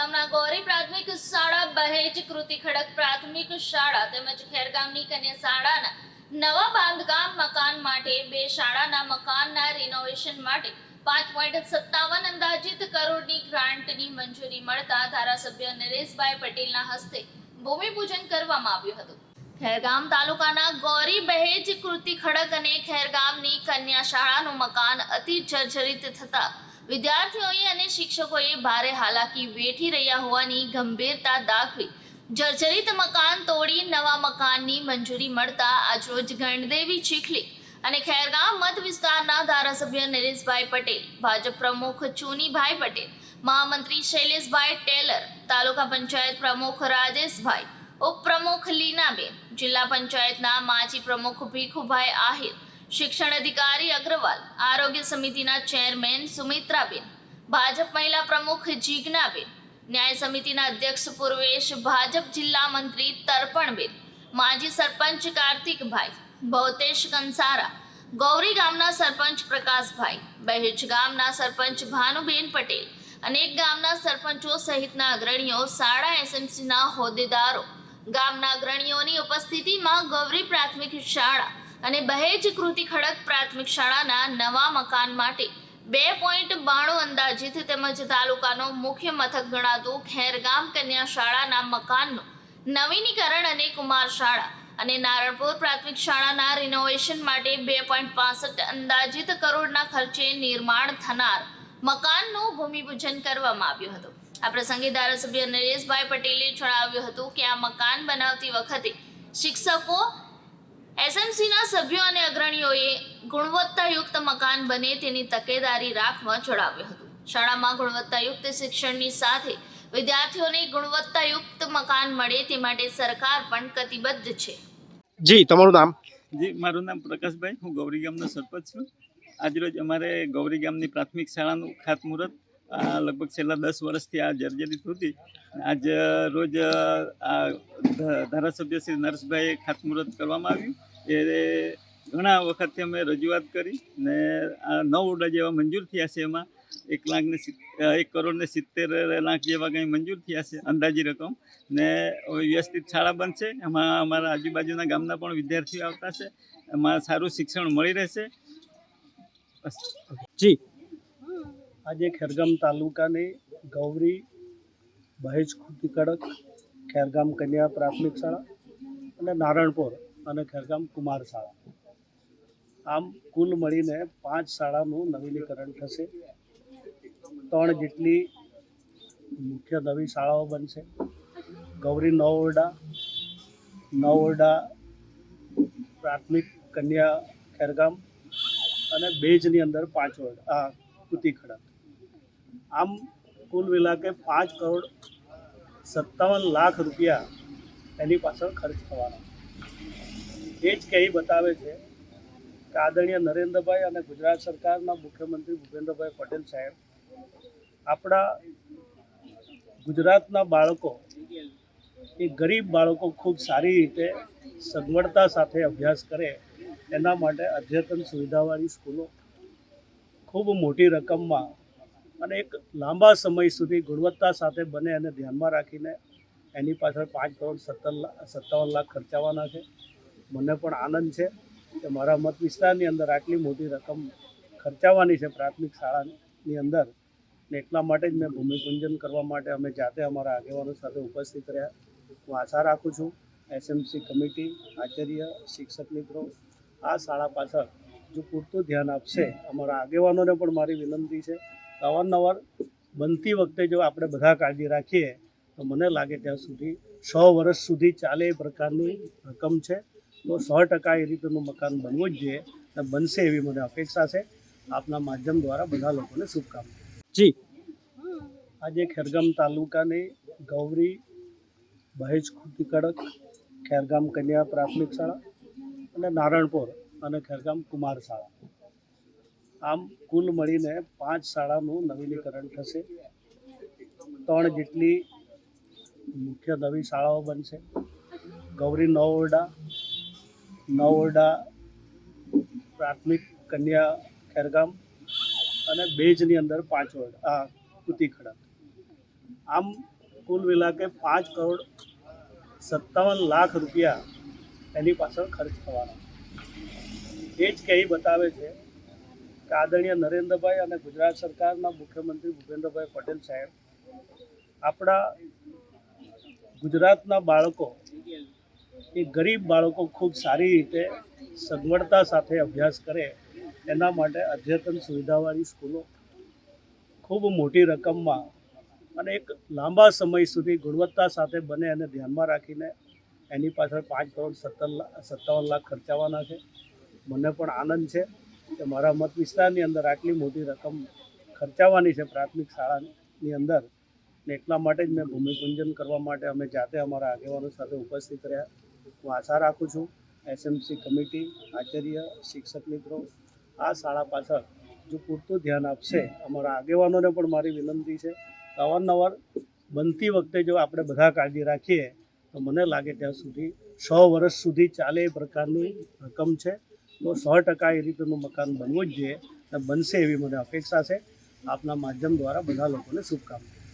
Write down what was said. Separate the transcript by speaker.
Speaker 1: ખેરગામના ગૌરી પ્રાથમિક શાળા, બહેજ કૃતિ ખડક પ્રાથમિક શાળા તેમજ ખેરગામની કન્યા શાળાના નવા બાંધકામ મકાન માટે બે શાળાના મકાનના રિનોવેશન માટે 5.57 અંદાજિત કરોડની ગ્રાન્ટની મંજૂરી મળતા ધારાસભ્ય નરેશભાઈ પટેલના હસ્તે ભૂમિપૂજન કરવામાં આવ્યું હતું। ખેરગામ તાલુકાના ગૌરી, બહેજ કૃતિ ખડક અને ખેરગામની કન્યા શાળાનું મકાન અતિ જર્જરિત થતા વિદ્યાર્થીઓએ અને શિક્ષકોએ ભારે હાલાકી વેઠી રહ્યા હોવાની ગંભીરતા દાખવી જર્જરિત મકાન તોડી નવા મકાનની મંજૂરી મળતા આજરોજ ગણદેવી ચીખલી અને ખેરગામ મત વિસ્તારના ધારાસભ્ય નરેશભાઈ પટેલ, ભાજપ પ્રમુખ ચુનીભાઈ પટેલ, મહામંત્રી શૈલેષભાઈ ટેલર, તાલુકા પંચાયત પ્રમુખ રાજેશભાઈ, ઉપપ્રમુખ લીનાબેન, જિલ્લા પંચાયતના માજી પ્રમુખ ભીખુભાઈ આહિર, શિક્ષણ અધિકારી અગ્રવાલ, આરોગ્ય સમિતિના ચેરમેન સુમિત્રાબેન, ભાજપ મહિલા પ્રમુખ જીજ્ઞાબેન, ન્યાય સમિતિના અધ્યક્ષ પૂર્વેશ, ભાજપ જિલ્લા મંત્રી તર્પણબેન, માજી સરપંચ કાર્તિકભાઈ, ભૌતેશ કંસારા, ગૌરી ગામના સરપંચ પ્રકાશભાઈ, બહેજ ગામના સરપંચ ભાનુબેન પટેલ, અનેક ગામના સરપંચો સહિતના અગ્રણીઓ, શાળા એસએમસીના હોદ્દેદારો, ગામના અગ્રણીઓની ઉપસ્થિતિમાં ગૌરી પ્રાથમિક શાળા અને બહેજ કૃતિ ખડક પ્રાથમિક શાળાના નવા મકાન માટે 2.92 અંદાજિત તેમજ તાલુકાનો મુખ્ય મથક ગણાતું ખેરગામ કન્યા શાળાના મકાનનું નવીનીકરણ અને કુમાર શાળા અને નારણપુર પ્રાથમિક શાળાના રિનોવેશન માટે 2.65 અંદાજિત કરોડના ખર્ચે નિર્માણ થનાર મકાનનું ભૂમિપૂજન કરવામાં આવ્યું હતું। આ પ્રસંગે ધારાસભ્ય નરેશભાઈ પટેલે જણાવ્યું હતું કે આ મકાન બનાવતી વખતે શિક્ષકો, એસએમસીના સભ્યો અને અગ્રણીઓએ ગુણવત્તાયુક્ત મકાન બને તેની તકેદારી રાખવા જણાવ્યું હતું। શાળામાં ગુણવત્તાયુક્ત શિક્ષણની સાથે વિદ્યાર્થીઓને ગુણવત્તાયુક્ત મકાન મળે તે માટે સરકાર પણ કટિબદ્ધ છે।
Speaker 2: જી, તમારું નામ?
Speaker 3: જી, મારું નામ પ્રકાશભાઈ, હું ગૌરી ગામનો સરપંચ છું। આજરોજ અમારે ગૌરી ગામની પ્રાથમિક શાળાનું ખાતમુહૂર્ત લગભગ છેલ્લા 10 વર્ષથી આ જર્જરિત હતી। આજ રોજ આ ધારાસભ્ય શ્રી નરેશભાઈએ ખાતમુહૂર્ત કરવામાં આવ્યું। એ ઘણા વખતથી અમે રજૂઆત કરી ને આ 9 ઓરડા જેવા મંજૂર થયા છે। એમાં 1,70,70,00,000 જેવા કંઈ મંજૂર થયા છે અંદાજી રકમ ને વ્યવસ્થિત શાળા બનશે। એમાં અમારા આજુબાજુના ગામના પણ વિદ્યાર્થીઓ આવતા છે, એમાં સારું શિક્ષણ મળી રહેશે।
Speaker 2: જી,
Speaker 4: આજે ખેરગામ તાલુકાની ગૌરી, બહેજ કૃતિ ખડક, ખેરગામ કન્યા પ્રાથમિક શાળા અને નારણપુર અને ખેરગામ કુમાર શાળા, આમ કુલ મળીને 5 શાળાનું નવીનીકરણ થશે। 3 જેટલી મુખ્ય નવી શાળાઓ બનશે। ગૌરી 9 ઓરડા પ્રાથમિક કન્યા ખેરગામ અને બેજની અંદર 5 ઓરડા કૃતિ ખડક, આમ કુલ મિલા કે 5,57,00,000 રૂપિયા એની પાછળ ખર્ચ થવાનો। એ જ કહી બતાવે છે કે આદરણીય નરેન્દ્રભાઈ અને ગુજરાત સરકારના મુખ્યમંત્રી ભૂપેન્દ્રભાઈ પટેલ સાહેબ આપણા ગુજરાતના બાળકો, એ ગરીબ બાળકો ખૂબ સારી રીતે સગવડતા સાથે અભ્યાસ કરે એના માટે અદ્યતન સુવિધાવાળી સ્કૂલો ખૂબ મોટી રકમમાં અને એક લાંબા સમય સુધી ગુણવત્તા સાથે બને એને ધ્યાનમાં રાખીને એની પાછળ 5,57,00,000 ખર્ચાવાના છે। મને પણ આનંદ છે કે મારા મત વિસ્તારની અંદર આટલી મોટી રકમ ખર્ચાવાની છે પ્રાથમિક શાળાની અંદર ને એટલા માટે જ મેં ભૂમિપૂજન કરવા માટે અમે જાતે અમારા આગેવાનો સાથે ઉપસ્થિત રહ્યા। હું આશા રાખું છું એસએમસી કમિટી, આચાર્ય, શિક્ષક મિત્રો આ શાળા પાછળ જો પૂરતું ધ્યાન આપશે, અમારા આગેવાનોને પણ મારી વિનંતી છે અવારનવાર બનતી વખતે જો આપણે બધા કાળજી રાખીએ તો મને લાગે ત્યાં સુધી 100 વર્ષ સુધી ચાલે એ પ્રકારની રકમ છે। તો 100% એ રીતનું મકાન બનવું જ જોઈએ અને બનશે એવી મને અપેક્ષા છે। આપના માધ્યમ દ્વારા બધા લોકોને શુભકામનાઓ।
Speaker 2: જી,
Speaker 4: આજે ખેરગામ તાલુકાની ગૌરી, બહેજ કૃતિ ખડક, ખેરગામ કન્યા પ્રાથમિક શાળા અને નારણપુર અને ખેરગામ કુમાર શાળા, આમ કુલ મળીને 5 શાળાનું નવીનીકરણ થશે। 3 જેટલી મુખ્ય નવી શાળાઓ બનશે। ગૌરી 9 ઓરડા પ્રાથમિક કન્યા ખેરગામ અને બેજની અંદર 5 ઓરડા કૃતિ ખડક, આમ કુલ મિલા કે 5,57,00,000 રૂપિયા એની પાછળ ખર્ચ થવાનો. એ જ કહી બતાવે છે કે આદરણીય નરેન્દ્રભાઈ અને ગુજરાત સરકારના મુખ્યમંત્રી ભૂપેન્દ્રભાઈ પટેલ સાહેબ આપણા ગુજરાતના બાળકો એ ગરીબ બાળકો ખૂબ સારી રીતે સગવડતા સાથે અભ્યાસ કરે એના માટે અદ્યતન સુવિધાવાળી સ્કૂલો ખૂબ મોટી રકમમાં અને એક લાંબા સમય સુધી ગુણવત્તા સાથે બને અને ધ્યાનમાં રાખીને એની પાછળ 5,57,00,000 ખર્ચાવાના છે. મને પણ આનંદ છે કે મારા મત વિસ્તારની અંદર આટલી મોટી રકમ ખર્ચાવાની છે પ્રાથમિક શાળાની અંદર, ને એટલા માટે જ મેં ભૂમિપૂજન કરવા માટે અમે જાતે અમારા આગેવાનો સાથે ઉપસ્થિત રહ્યા. હું આશા રાખું છું એસએમસી કમિટી, આચાર્ય, શિક્ષક મિત્રો આ શાળા પાછળ જો પૂરતું ધ્યાન આપશે. અમારા આગેવાનોને પણ મારી વિનંતી છે કે અવારનવાર બનતી વખતે જો આપણે બધા કાળજી રાખીએ તો મને લાગે ત્યાં સુધી 100 વર્ષ સુધી ચાલે એ પ્રકારની રકમ છે. તો 100% એ રીતનું મકાન બનવું જ જોઈએ અને બનશે એવી મને અપેક્ષા છે. આપના માધ્યમ દ્વારા બધા લોકોને શુભકામનાઓ.